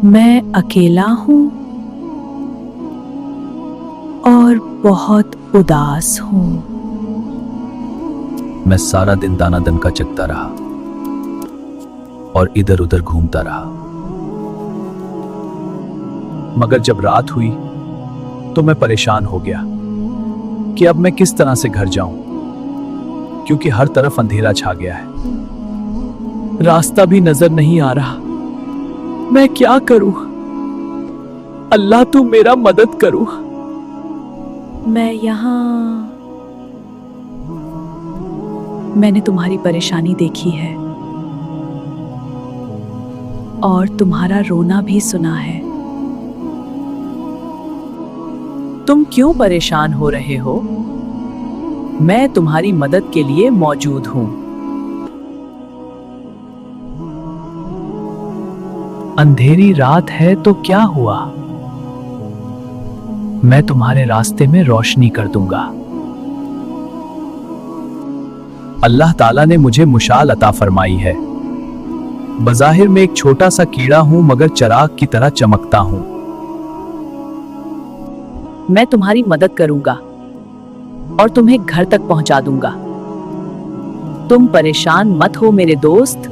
मैं अकेला हूँ और बहुत उदास हूँ। मैं सारा दिन दाना दन का चकता रहा और इधर उधर घूमता रहा, मगर जब रात हुई तो मैं परेशान हो गया कि अब मैं किस तरह से घर जाऊं, क्योंकि हर तरफ अंधेरा छा गया है। रास्ता भी नजर नहीं आ रहा। मैं क्या करूं? अल्लाह तू मेरा मदद करो। मैंने तुम्हारी परेशानी देखी है और तुम्हारा रोना भी सुना है। तुम क्यों परेशान हो रहे हो? मैं तुम्हारी मदद के लिए मौजूद हूं। अंधेरी रात है तो क्या हुआ? मैं तुम्हारे रास्ते में रोशनी कर दूंगा। अल्लाह ताला ने मुझे मुशाल अता फरमाई है। बज़ाहिर में एक छोटा सा कीड़ा हूं, मगर चिराग की तरह चमकता हूं। मैं तुम्हारी मदद करूंगा और तुम्हें घर तक पहुंचा दूंगा। तुम परेशान मत हो मेरे दोस्त।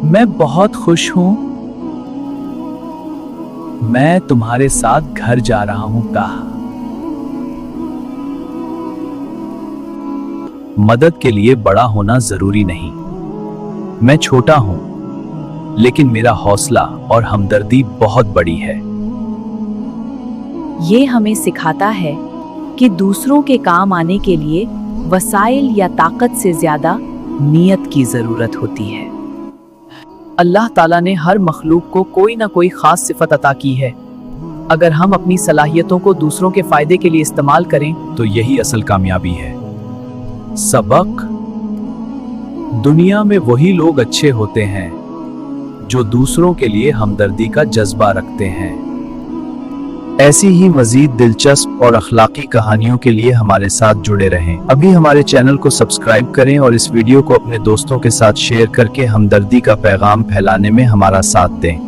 मैं बहुत खुश हूं। मैं तुम्हारे साथ घर जा रहा हूं। कहा मदद के लिए बड़ा होना जरूरी नहीं। मैं छोटा हूं, लेकिन मेरा हौसला और हमदर्दी बहुत बड़ी है। ये हमें सिखाता है कि दूसरों के काम आने के लिए वसाइल या ताकत से ज्यादा नियत की जरूरत होती है। अल्लाह ताला ने हर मखलूक को कोई ना कोई खास सिफत अता की है। अगर हम अपनी सलाहियतों को दूसरों के फायदे के लिए इस्तेमाल करें तो यही असल कामयाबी है। सबक: दुनिया में वही लोग अच्छे होते हैं जो दूसरों के लिए हमदर्दी का जज्बा रखते हैं। ऐसी ही मजीद दिलचस्प और अखलाकी कहानियों के लिए हमारे साथ जुड़े रहें। अभी हमारे चैनल को सब्सक्राइब करें और इस वीडियो को अपने दोस्तों के साथ शेयर करके हमदर्दी का पैगाम फैलाने में हमारा साथ दें।